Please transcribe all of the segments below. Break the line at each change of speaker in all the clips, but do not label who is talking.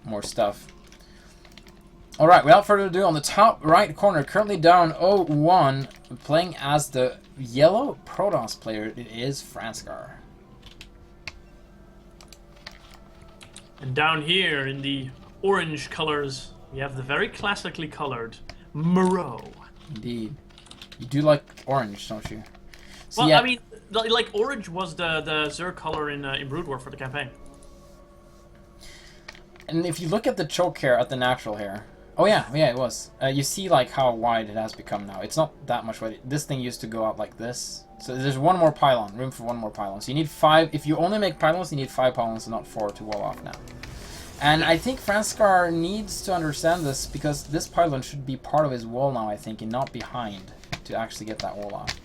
more stuff. Alright, without further ado, on the top right corner, currently down 0-1, playing as the yellow Protoss player, it is Franscar.
And down here in the orange colors, we have the very classically colored Myrault.
Indeed. You do like orange, don't you? So,
Well,
yeah.
I mean, like orange was the Zerg color in Brood War for the campaign.
And if you look at the choke hair, at the natural hair, oh yeah, it was. You see like how wide it has become now. It's not that much wide. This thing used to go out like this. So there's one more pylon, room for one more pylon. So you need 5. If you only make pylons, you need 5 pylons and not 4 to wall off now. And I think Franscar needs to understand this because this pylon should be part of his wall now, I think, and not behind to actually get that wall off.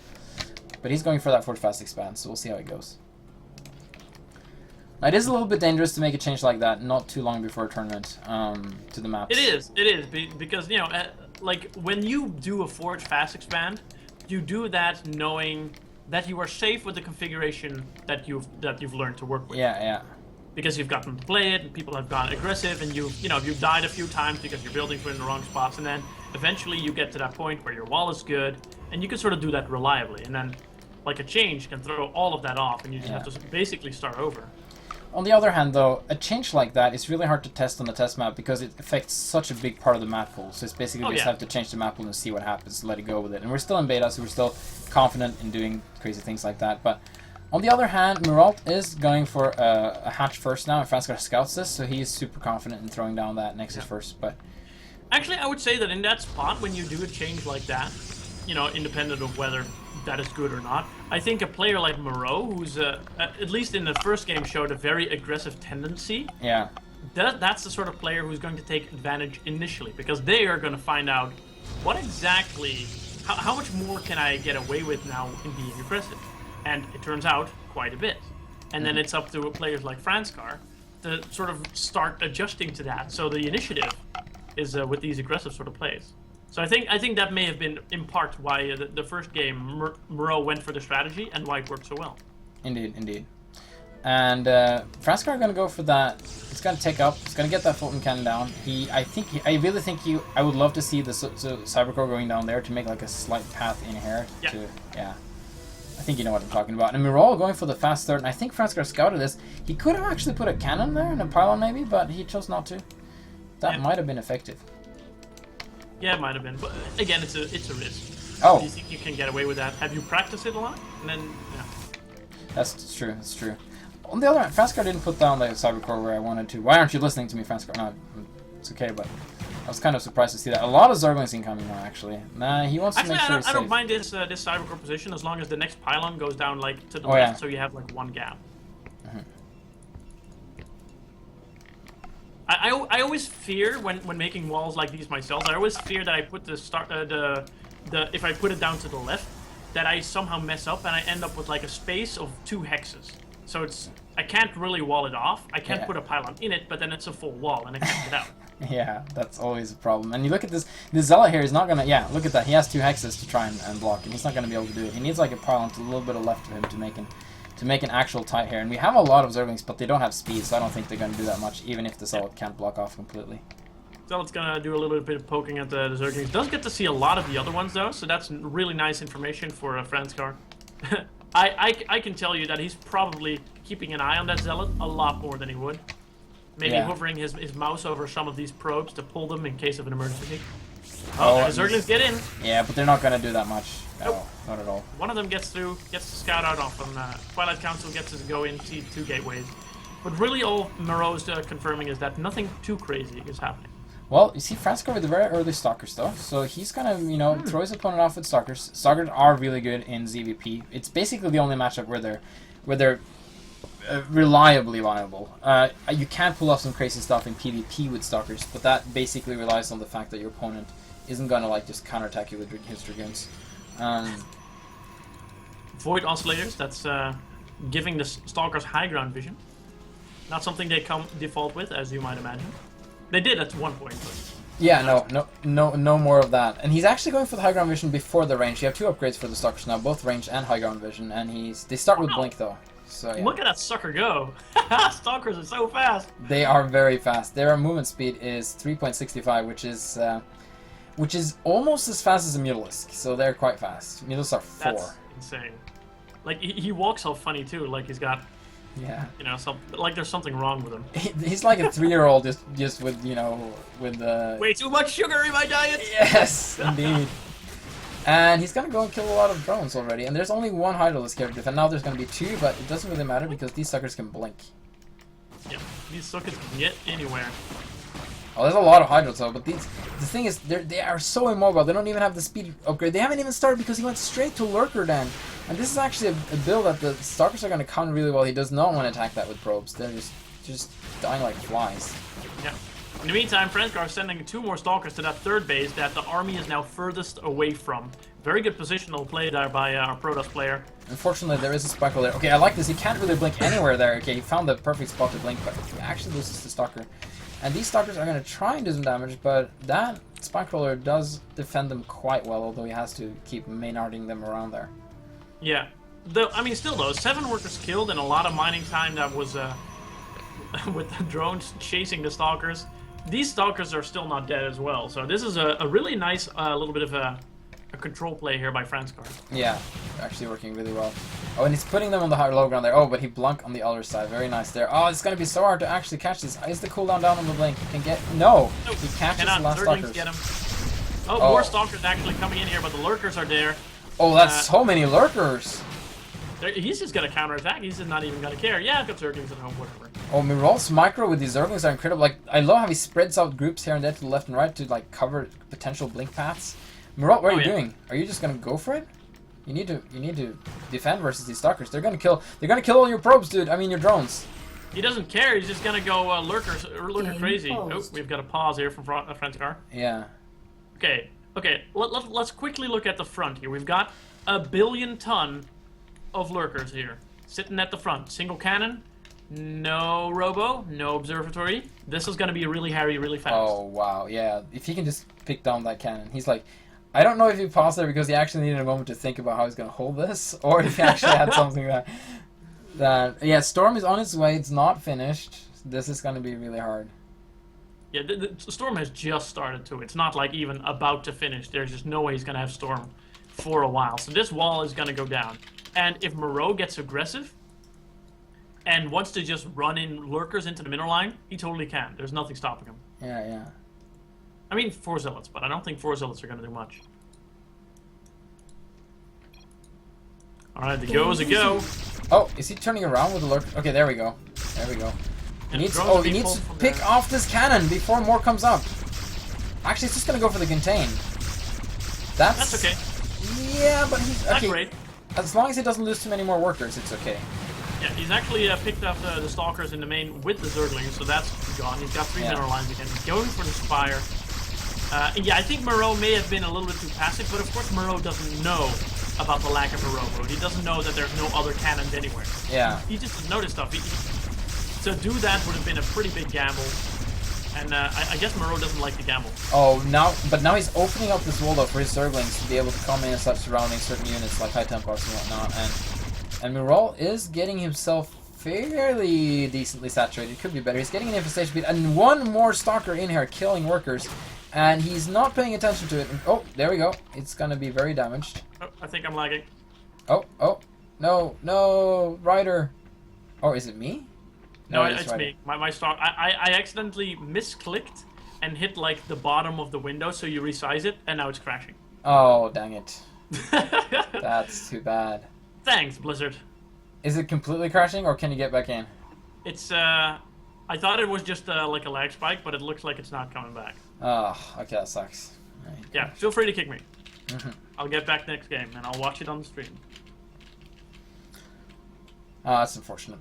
But he's going for that forward fast expand, so we'll see how it goes. Now, it is a little bit dangerous to make a change like that not too long before a tournament to the maps.
It is, because, you know, like, when you do a forward fast expand, you do that knowing that you are safe with the configuration that you've learned to work with.
Yeah.
Because you've gotten to play it, and people have gone aggressive, and you've died a few times because your buildings were in the wrong spots, and then eventually you get to that point where your wall is good, and you can sort of do that reliably, and then, like, a change can throw all of that off, and you just have to basically start over.
On the other hand, though, a change like that is really hard to test on the test map because it affects such a big part of the map pool. So it's basically just have to change the map pool and see what happens, let it go with it. And we're still in beta, so we're still confident in doing crazy things like that. But on the other hand, Myrault is going for a hatch first now, and Franscar scouts this, so he's super confident in throwing down that Nexus first. But
actually, I would say that in that spot, when you do a change like that, you know, independent of whether that is good or not, I think a player like Myrault, who's at least in the first game showed a very aggressive tendency.
Yeah.
That's the sort of player who's going to take advantage initially, because they are going to find out what exactly, how much more can I get away with now in being aggressive, and it turns out quite a bit. And then it's up to players like Franscar to sort of start adjusting to that. So the initiative is with these aggressive sort of plays. So I think that may have been in part why the first game Myrault went for the strategy and why it worked so well.
Indeed. And Franscar are going to go for that. It's going to take up. It's going to get that Fulton cannon down. I really think I would love to see the Cybercore going down there to make like a slight path in here. Yeah. I think you know what I'm talking about. And Myrault going for the fast start. And I think Franscar scouted this. He could have actually put a cannon there and a pylon maybe, but he chose not to. That might have been effective.
Yeah, it might have been, but again, it's a risk.
Oh.
Do you think you can get away with that? Have you practiced it a lot? And then, yeah.
That's true. On the other hand, Franscar didn't put down the Cybercore where I wanted to. Why aren't you listening to me, Franscar? No, it's okay, but I was kind of surprised to see that. A lot of Zerglings incoming now, actually. Nah, he wants to make sure he's safe.
I don't mind this Cybercore position as long as the next pylon goes down like to the left, so you have like one gap. I always fear when making walls like these myself. I always fear that I put if I put it down to the left, that I somehow mess up and I end up with like a space of 2 hexes. So I can't really wall it off. I can't put a pylon in it, but then it's a full wall and I can't get out.
Yeah, that's always a problem. And you look at this Zealot here is not gonna. Yeah, look at that. He has 2 hexes to try and block, and he's not gonna be able to do it. He needs like a pylon to a little bit of left of him to make an actual tight here. And we have a lot of Zerglings, but they don't have speed, so I don't think they're gonna do that much, even if the Zealot can't block off completely.
Zealot's gonna do a little bit of poking at the Zerglings. Does get to see a lot of the other ones though, so that's really nice information for Franscar. I can tell you that he's probably keeping an eye on that Zealot a lot more than he would. Maybe hovering his mouse over some of these probes to pull them in case of an emergency. Oh, the Zerglings get in.
Yeah, but they're not gonna do that much. No, not at all.
One of them gets through, gets to scout out off them. Twilight Council gets to go in, see 2 gateways. But really all Myrault is confirming is that nothing too crazy is happening.
Well, you see Franscar with the very early Stalkers though, so he's gonna, throw his opponent off with Stalkers. Stalkers are really good in ZVP. It's basically the only matchup where they're reliably viable. You can pull off some crazy stuff in PvP with Stalkers, but that basically relies on the fact that your opponent isn't gonna like just counterattack you with his Dragoons.
Void Oscillators, that's giving the Stalkers high ground vision. Not something they come default with, as you might imagine. They did at one point, but...
Yeah, no more of that. And he's actually going for the high ground vision before the range. You have 2 upgrades for the Stalkers now, both range and high ground vision, and they start with blink though. So yeah.
Look at that sucker go! Stalkers are so fast!
They are very fast. Their movement speed is 3.65, which is almost as fast as a Mutalisk. So they're quite fast. Mutalisks are 4.
That's insane. Like, he walks all funny too, like he's got,
Yeah.
you know, like there's something wrong with him.
He's like a 3-year-old just with, you know, with the...
Way too much sugar in my diet!
Yes, indeed. And he's gonna go and kill a lot of drones already. And there's only one Hydralisk here, and now there's gonna be 2, but it doesn't really matter because these suckers can blink.
Yeah, these suckers can get anywhere.
Oh, there's a lot of Hydros though, but the thing is, they are so immobile. They don't even have the speed upgrade. They haven't even started because he went straight to Lurker then. And this is actually a build that the Stalkers are going to counter really well. He does not want to attack that with probes. They're just dying like flies.
Yeah. In the meantime, Franscar is sending 2 more Stalkers to that 3rd base that the army is now furthest away from. Very good positional play there by our Protoss player.
Unfortunately, there is a Sparkle there. Okay, I like this. He can't really blink anywhere there. Okay, he found the perfect spot to blink, but he actually loses the Stalker. And these Stalkers are going to try and do some damage, but that Spike Roller does defend them quite well, although he has to keep Maynarding them around there.
Yeah. Though, I mean, still though, 7 workers killed and a lot of mining time that was with the drones chasing the Stalkers. These Stalkers are still not dead as well, so this is a really nice little bit of a control play here by Franscar.
Yeah, actually working really well. Oh, and he's putting them on the low ground there. Oh, but he blunk on the other side. Very nice there. Oh, it's going to be so hard to actually catch this. Is the cooldown down on the blink? He can get... No!
Nope.
He catches
Cannot.
the last
Zerglings
Stalkers.
get him. Oh, more Stalkers actually coming in here, but the Lurkers are there.
Oh, that's so many Lurkers!
He's just going to counterattack. He's just not even going to care. Yeah, I've got Zerglings at home, whatever.
Oh, Myrault's micro with these Zerglings are incredible. Like, I love how he spreads out groups here and there to the left and right to, like, cover potential blink paths. Myrault, what are you doing? Are you just gonna go for it? You need to defend versus these Stalkers. They're gonna kill all your probes, dude. I mean your drones.
He doesn't care. He's just gonna go lurker crazy. Oh, we've got a pause here from Franscar.
Yeah.
Okay. Let's quickly look at the front here. We've got 1 billion ton of lurkers here, sitting at the front. Single cannon, no robo, no observatory. This is gonna be really hairy, really fast.
Oh wow, yeah. If he can just pick down that cannon, he's like. I don't know if he paused there because he actually needed a moment to think about how he's going to hold this, or if he actually had something that... Yeah, Storm is on its way. It's not finished. This is going to be really hard.
Yeah, the Storm has just started too. It's not like even about to finish. There's just no way he's going to have Storm for a while. So this wall is going to go down. And if Myrault gets aggressive and wants to just run in lurkers into the middle line, he totally can. There's nothing stopping him.
Yeah.
I mean 4 Zealots, but I don't think 4 Zealots are going to do much. Alright, the go is a go.
Oh, is he turning around with the lurk? Okay, there we go. There we go. He needs to pick off this cannon before more comes up. Actually, it's just going to go for the contain. That's
okay.
Yeah, but he's... Okay.
Not great.
As long as he doesn't lose too many more workers, it's okay.
Yeah, he's actually picked up the Stalkers in the main with the Zerglings, so that's gone. He's got 3 mineral lines again. He's going for the Spire. Yeah, I think Myrault may have been a little bit too passive, but of course Myrault doesn't know about the lack of a robo. He doesn't know that there's no other cannons anywhere.
Yeah.
He just doesn't notice stuff. To do that would have been a pretty big gamble. And I guess Myrault doesn't like the gamble.
Oh, now he's opening up this wall though for his Zerglings to be able to come in and start surrounding certain units like High Templars and whatnot. And Myrault is getting himself fairly decently saturated. Could be better. He's getting an infestation speed and 1 more Stalker in here killing workers. And he's not paying attention to it. Oh, there we go. It's gonna be very damaged.
Oh, I think I'm lagging.
Oh, no, Ryder. Oh, is it me?
No, it's me. My Stalker. I accidentally misclicked and hit like the bottom of the window, so you resize it, and now it's crashing.
Oh, dang it. That's too bad.
Thanks, Blizzard.
Is it completely crashing, or can you get back in?
It's I thought it was just like a lag spike, but it looks like it's not coming back.
Oh, okay, that sucks. Right.
Yeah, feel free to kick me. I'll get back next game, and I'll watch it on the stream.
Oh, that's unfortunate.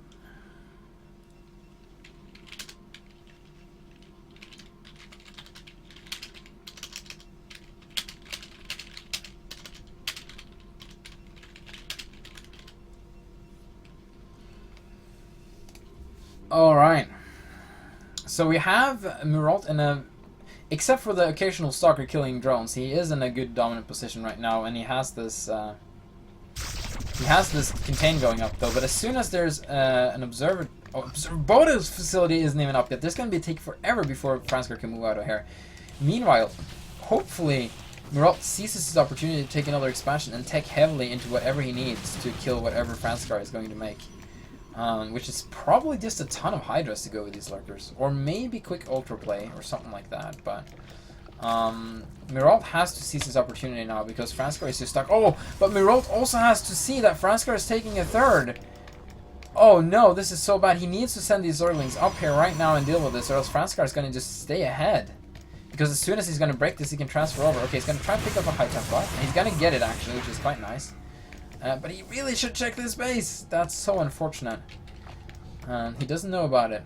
Alright. So we have Myrault in a... Except for the occasional Stalker killing drones, he is in a good dominant position right now, and he has this He has this contain going up though, but as soon as there's an observer Bodo's facility isn't even up yet. There's going to take forever before Franscar can move out of here. Meanwhile, hopefully, Myrault seizes his opportunity to take another expansion and tech heavily into whatever he needs to kill whatever Franscar is going to make. Which is probably just a ton of Hydras to go with these lurkers. Or maybe quick ultra play or something like that. But Myrault has to seize his opportunity now because Franscar is just stuck. Oh, but Myrault also has to see that Franscar is taking a third. Oh no, this is so bad. He needs to send these Zerglings up here right now and deal with this, or else Franscar is going to just stay ahead. Because as soon as he's going to break this, he can transfer over. Okay, he's going to try and pick up a High Templar, and he's going to get it actually, which is quite nice. But he really should check this base. That's so unfortunate. He doesn't know about it.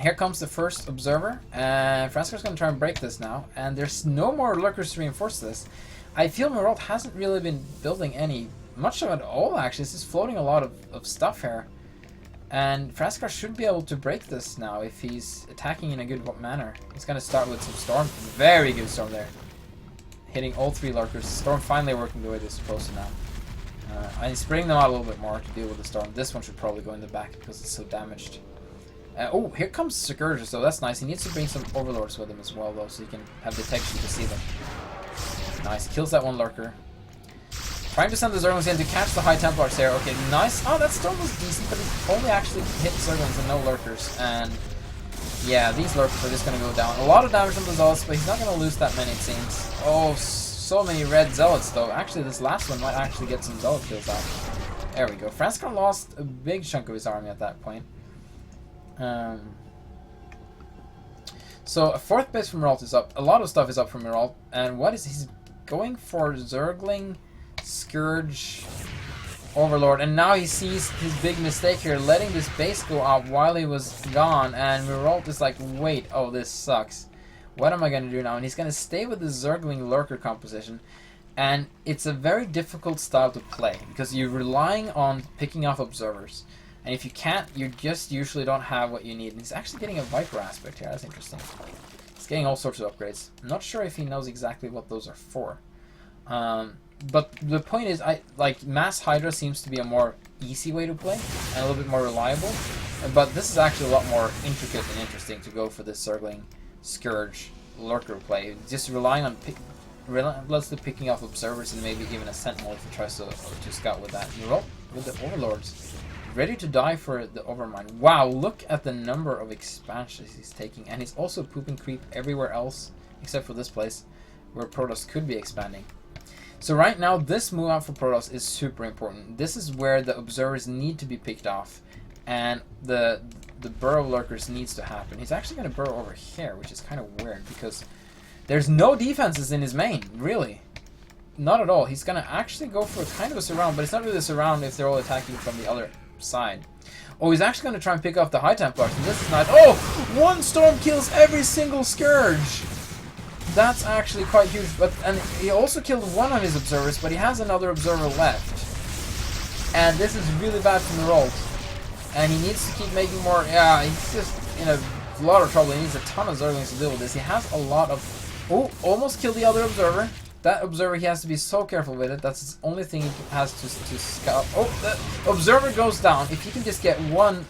Here comes the first observer, and Franscar's going to try and break this now. And there's no more lurkers to reinforce this. I feel Myrault hasn't really been building much of it all actually. It's just floating a lot of stuff here. And Franscar should be able to break this now if he's attacking in a good manner. He's going to start with some Storm. Very good Storm there. Hitting all three lurkers. Storm finally working the way they're supposed to now. And he's spreading them out a little bit more to deal with the Storm. This one should probably go in the back because it's so damaged. Oh, here comes Scourge, so that's nice. He needs to bring some Overlords with him as well, though, so he can have detection to see them. Nice. Kills that one lurker. Trying to send the Zerglings in to catch the High Templars there. Okay, nice. Oh, that Storm was decent, but he only actually hit Zerglings and no lurkers. And yeah, these lurkers are just going to go down. A lot of damage on the Zealots, but he's not going to lose that many, it seems. Oh, so many red Zealots, though. Actually, this last one might actually get some Zealot kills out. There we go. Franscar lost a big chunk of his army at that point. So a fourth base from Myrault is up. A lot of stuff is up from Myrault. And what is he's going for? Zergling, Scourge, Overlord, and now he sees his big mistake here, letting this base go out while he was gone, and Myrault is like, wait, oh, this sucks. What am I going to do now? And he's going to stay with the Zergling Lurker composition, and it's a very difficult style to play, because you're relying on picking off observers, and if you can't, you just usually don't have what you need. And he's actually getting a Viper aspect here, that's interesting. He's getting all sorts of upgrades. I'm not sure if he knows exactly what those are for. But the point is, like Mass Hydra seems to be a more easy way to play and a little bit more reliable. But this is actually a lot more intricate and interesting to go for this Zergling Scourge Lurker play. Just relying on relentlessly picking off observers and maybe even a Sentinel if he tries to scout with that. Myrault with the Overlords, ready to die for the Overmind. Wow, look at the number of expansions he's taking, and he's also pooping creep everywhere else except for this place where Protoss could be expanding. So right now, this move out for Protoss is super important. This is where the observers need to be picked off, and the burrow lurkers needs to happen. He's actually going to burrow over here, which is kind of weird because there's no defenses in his main, really. Not at all. He's going to actually go for kind of a surround, but it's not really a surround if they're all attacking from the other side. Oh, he's actually going to try and pick off the High Templars, and this is nice. Oh! One Storm kills every single Scourge! That's actually quite huge, and he also killed one of his observers, but he has another observer left. And this is really bad for Myrault. And he needs to keep making more. Yeah, he's just in a lot of trouble. He needs a ton of Zerglings to deal with this. He has a lot of. Oh, almost killed the other observer. That observer, he has to be so careful with it. That's the only thing he has to scout. Oh, the observer goes down. If he can just get one,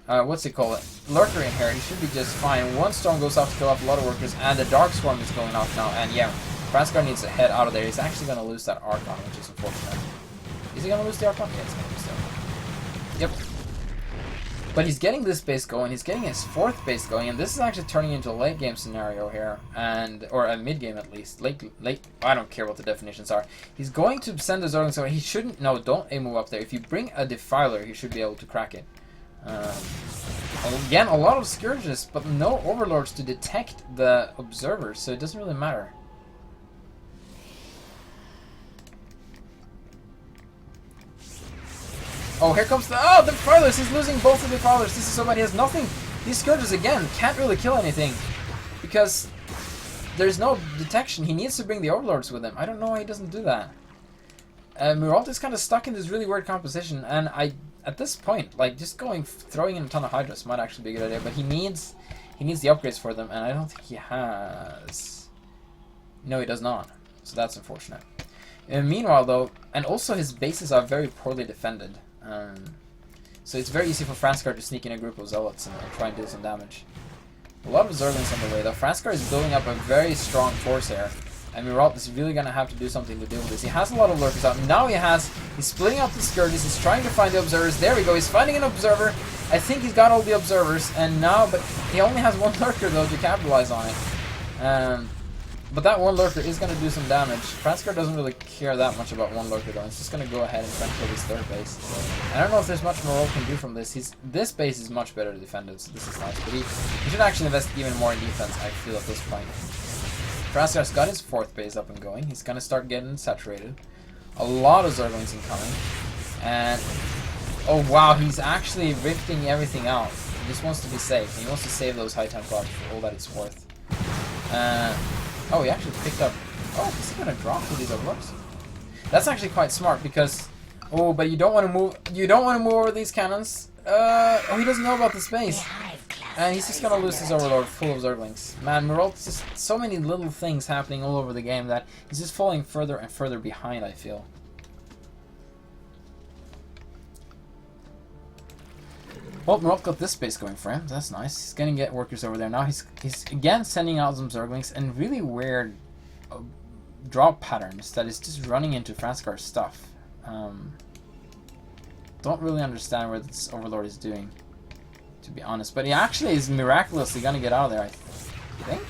what's it called? Lurker in here, he should be just fine. One Storm goes off to kill off a lot of workers, and the Dark Swarm is going off now. And yeah, Franscar needs to head out of there. He's actually going to lose that Archon, which is unfortunate. Is he going to lose the Archon? Yeah, he's going to lose the Archon. Yep. But he's getting this base going. He's getting his fourth base going, and this is actually turning into a late game scenario here, or a mid game at least. Late. I don't care what the definitions are. He's going to send the Zerglings over. He shouldn't. No, don't move up there. If you bring a Defiler, he should be able to crack it. Again, a lot of Scourges, but no Overlords to detect the observers, so it doesn't really matter. Oh, here comes the Defilers! He's losing both of the Defilers. This is so bad. He has nothing. These Scourges, again, can't really kill anything because there's no detection. He needs to bring the Overlords with him. I don't know why he doesn't do that. Myrault is kind of stuck in this really weird composition, and at this point, like, just throwing in a ton of Hydras might actually be a good idea, but he needs the upgrades for them, and I don't think he has. No, he does not. So that's unfortunate. And meanwhile, though, and also his bases are very poorly defended. So it's very easy for Franscar to sneak in a group of zealots and try and do some damage. A lot of Zerglings on the way, though. Franscar is building up a very strong force here. And Myrault is really going to have to do something to deal with this. He has a lot of lurkers out. Now he's splitting up the Scourges. He's trying to find the observers. There we go. He's finding an observer. I think he's got all the observers. And now, but he only has one lurker, though, to capitalize on it. But that one lurker is going to do some damage. Franscar doesn't really care that much about one lurker, though. He's just going to go ahead and try and kill his third base. I don't know if there's much Myrault can do from this. This base is much better defended, so this is nice. But he should actually invest even more in defense, I feel, at this point. Franscar's got his fourth base up and going. He's going to start getting saturated. A lot of Zerglings incoming. And, oh wow, he's actually rifting everything out. He just wants to be safe. He wants to save those High Templars for all that it's worth. Oh, he actually picked up... Oh, is he going to drop with these overlords? That's actually quite smart because... Oh, but you don't want to move... You don't want to move over these cannons. Oh, he doesn't know about the space. And he's just going to lose his overlord full of Zerglings. Man, Myrault's just so many little things happening all over the game that he's just falling further and further behind, I feel. Well, Myrault got this space going for him. That's nice. He's going to get workers over there. Now he's again sending out some Zerglings and really weird drop patterns that is just running into Franscar's stuff. Don't really understand what this overlord is doing, to be honest. But he actually is miraculously going to get out of there, I think.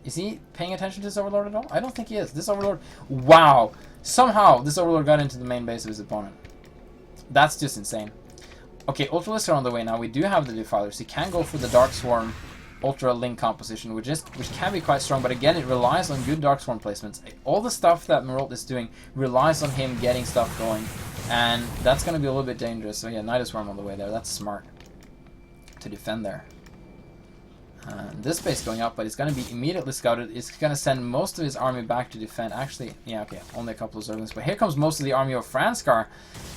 Is he paying attention to this overlord at all? I don't think he is. This overlord... Wow! Somehow, this overlord got into the main base of his opponent. That's just insane. Okay, Ultralisks are on the way now. We do have the Defilers. He can go for the Dark Swarm Ultra Link composition, which can be quite strong, but again, it relies on good Dark Swarm placements. All the stuff that Myrault is doing relies on him getting stuff going, and that's going to be a little bit dangerous. So yeah, Nidus Worm on the way there. That's smart to defend there. This base going up, but it's going to be immediately scouted. It's going to send most of his army back to defend. Actually, yeah, okay, only a couple of Zerglings, but here comes most of the army of Franscar,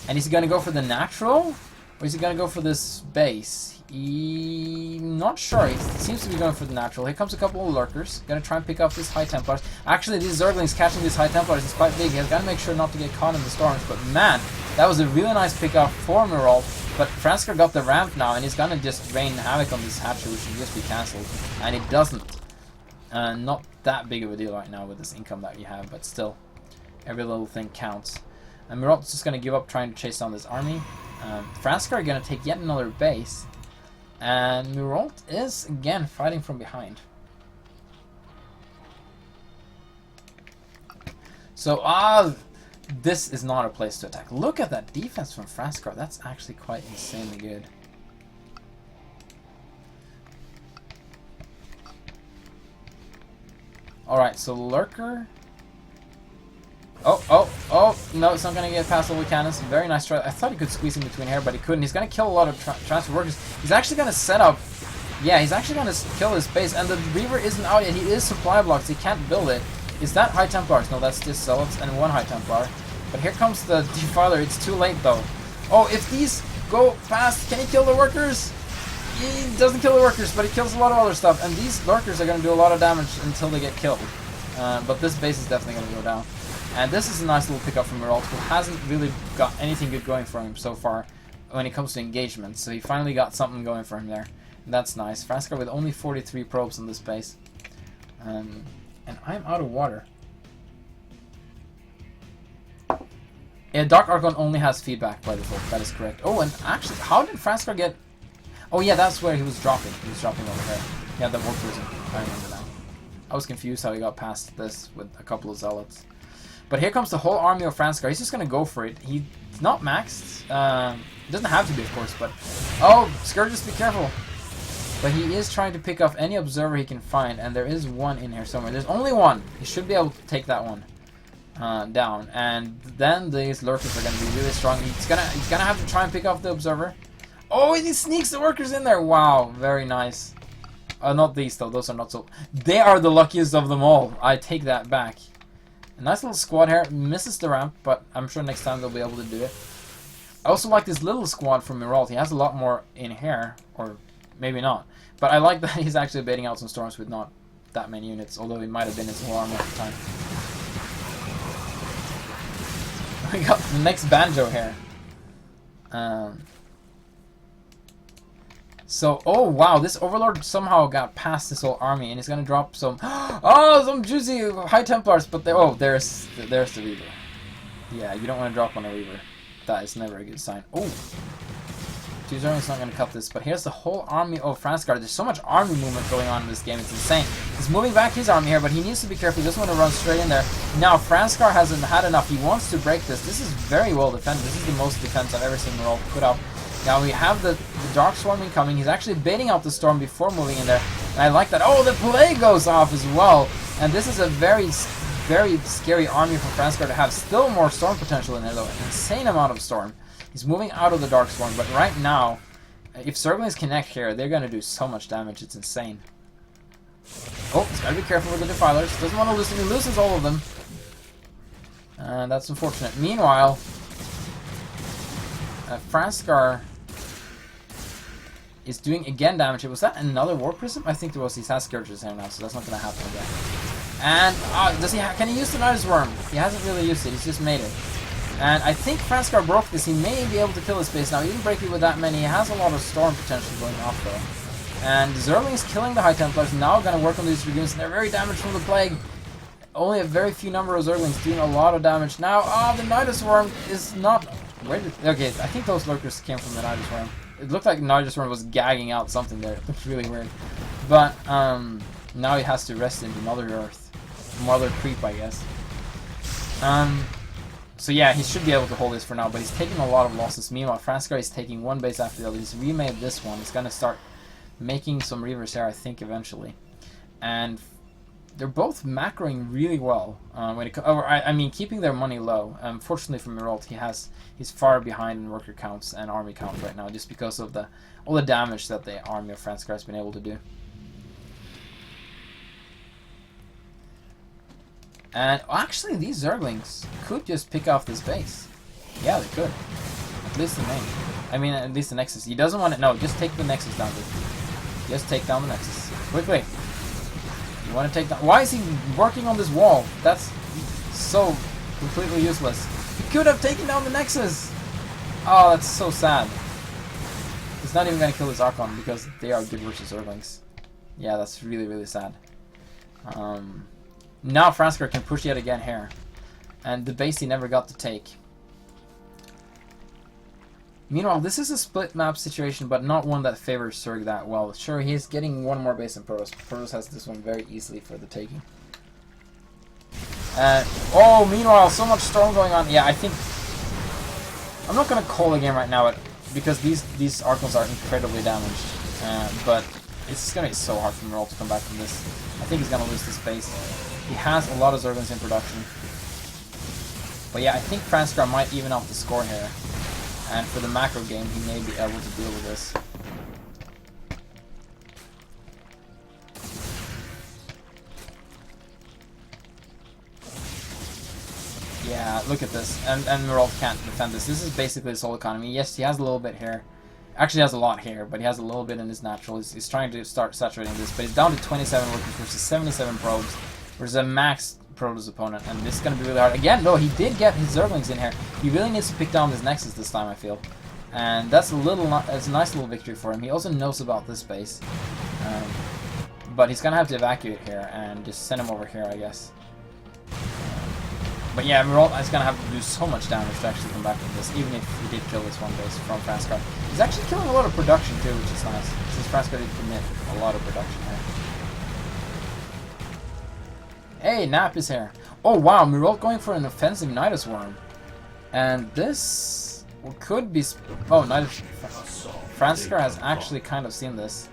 and he's going to go for the natural, or is he going to go for this base? Not sure. He seems to be going for the natural. Here comes a couple of lurkers. Going to try and pick up these High Templars. Actually, these Zerglings catching these High Templars is quite big. He's got to make sure not to get caught in the storms. But man, that was a really nice pickup for Myrault. But Franscar got the ramp now, and he's going to just rain havoc on this hatchery, which should just be cancelled. And it doesn't. Not that big of a deal right now with this income that you have, but still, every little thing counts. And Myrault's just going to give up trying to chase down this army. Franscar are going to take yet another base. And Myrault is, again, fighting from behind. So, this is not a place to attack. Look at that defense from Franscar. That's actually quite insanely good. Alright, so Lurker... Oh, no, it's not going to get past all the cannons. Very nice try. I thought he could squeeze in between here, but he couldn't. He's going to kill a lot of transfer workers. He's actually going to set up... Yeah, he's actually going to kill his base, and the Reaver isn't out yet. He is supply blocked, so he can't build it. Is that High Templars? No, that's just Zealots and one High Templar. But here comes the Defiler. It's too late, though. Oh, if these go past, can he kill the workers? He doesn't kill the workers, but he kills a lot of other stuff, and these lurkers are going to do a lot of damage until they get killed. But this base is definitely going to go down. And this is a nice little pickup from Myrault, who hasn't really got anything good going for him so far when it comes to engagement. So he finally got something going for him there. And that's nice. Franscar with only 43 probes on this base. And I'm out of water. Yeah, Dark Archon only has feedback by default. That is correct. Oh, and actually, how did Franscar get... Oh yeah, that's where he was dropping. He was dropping over there. Yeah, the Warp Prison. I remember now. I was confused how he got past this with a couple of Zealots. But here comes the whole army of Franscar. He's just going to go for it. He's not maxed. Doesn't have to be, of course, but... Oh, Scourges, be careful. But he is trying to pick off any observer he can find, and there is one in here somewhere. There's only one. He should be able to take that one down. And then these lurkers are going to be really strong. He's gonna have to try and pick off the observer. Oh, he sneaks the workers in there. Wow, very nice. Not these, though. Those are not so... They are the luckiest of them all. I take that back. A nice little squad here. Misses the ramp, but I'm sure next time they'll be able to do it. I also like this little squad from Myrault. He has a lot more in here, or maybe not. But I like that he's actually baiting out some storms with not that many units, although he might have been his whole army at the time. We got the next Banjo here. So, oh wow, this Overlord somehow got past this whole army, and he's gonna drop some, oh, some juicy High Templars, but they, oh, there's the Reaver. Yeah, you don't want to drop on a Reaver. That is never a good sign. Oh, two Zerling's not gonna cut this, but here's the whole army of Franscar. There's so much army movement going on in this game, it's insane. He's moving back his army here, but he needs to be careful. He doesn't want to run straight in there. Now, Franscar hasn't had enough. He wants to break this. This is very well defended. This is the most defense I've ever seen Myrault put up. Now we have the Dark Storm incoming. He's actually baiting out the storm before moving in there. And I like that. Oh, the Plague goes off as well. And this is a very, very scary army for Franscar to have. Still more storm potential in there, though. An insane amount of storm. He's moving out of the Dark Storm. But right now, if Zerglings connect here, they're going to do so much damage. It's insane. Oh, he's got to be careful with the Defilers. Doesn't want to lose them. He loses all of them. And that's unfortunate. Meanwhile, Franscar is doing again damage. Was that another War Prism? I think there was. He has Scourges here now, so that's not going to happen again. And does he? Can he use the Nidus Worm? He hasn't really used it. He's just made it. And I think Franscar broke this. He may be able to kill his base now. He didn't break it with that many. He has a lot of storm potential going off though. And Zerling's killing the High Templars. Now going to work on these Dragoons. And they're very damaged from the Plague. Only a very few number of Zerglings doing a lot of damage. Now, the Nidus Worm is not. Where did? Okay, I think those lurkers came from the Nidus Worm. It looked like Nidus Worm was gagging out something there. It looked really weird. But now he has to rest into Mother Earth, Mother Creep, I guess. So yeah, he should be able to hold this for now, but he's taking a lot of losses. Meanwhile, Franscar is taking one base after the other. He's remade this one. He's gonna start making some Reavers here, I think, eventually. And they're both macroing really well when it I mean, keeping their money low. Fortunately for Myrault, he's far behind in worker counts and army count right now, just because of all the damage that the army of Franscar has been able to do. And actually, these Zerglings could just pick off this base. Yeah, they could. At least the main. I mean, at least the Nexus. He doesn't want it. No, just take the Nexus down, dude. Just take down the Nexus quickly. You want to take down? Why is he working on this wall? That's so completely useless. He could have taken down the Nexus. Oh, that's so sad. He's not even gonna kill his Archon because they are good versus Zerglings. Yeah, that's really, really sad. Now Franscar can push yet again here, and the base he never got to take. Meanwhile, this is a split map situation, but not one that favors Zerg that well. Sure, he's getting one more base in Protoss. Protoss has this one very easily for the taking. Oh, meanwhile, so much storm going on. Yeah, I think I'm not gonna call the game right now, because these Archons are incredibly damaged. But it's gonna be so hard for Myrault to come back from this. I think he's gonna lose this base. He has a lot of Zerglings in production. But yeah, I think Franscar might even out the score here. And for the macro game, he may be able to deal with this. Yeah, look at this. And Myrault can't defend this. This is basically his whole economy. Yes, he has a little bit here. Actually, he has a lot here, but he has a little bit in his natural. He's trying to start saturating this, but he's down to 27 workers versus 77 probes. There's a max Protoss opponent, and this is going to be really hard. Again, no, he did get his Zerglings in here. He really needs to pick down this Nexus this time, I feel. And that's a nice little victory for him. He also knows about this base. But he's going to have to evacuate here and just send him over here, I guess. But yeah, Myrault is going to have to do so much damage to actually come back from this, even if he did kill this one base from Franscar. He's actually killing a lot of production too, which is nice, since Franscar did commit a lot of production here. Hey, Nap is here. Oh wow, Myrault going for an offensive Nidus Worm. And this could be... Oh, Nidus... Franscar has actually kind of seen this.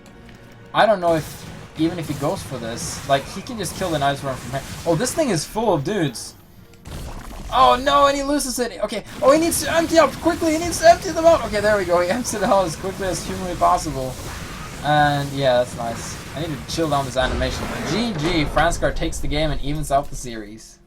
I don't know if, even if he goes for this, like, he can just kill the Nidus Worm from here. Oh, this thing is full of dudes. Oh no, and he loses it. Okay. Oh, he needs to empty out quickly. He needs to empty them out. Okay, there we go. He empties it out as quickly as humanly possible. And yeah, that's nice. I need to chill down this animation. GG, Franscar takes the game and evens out the series.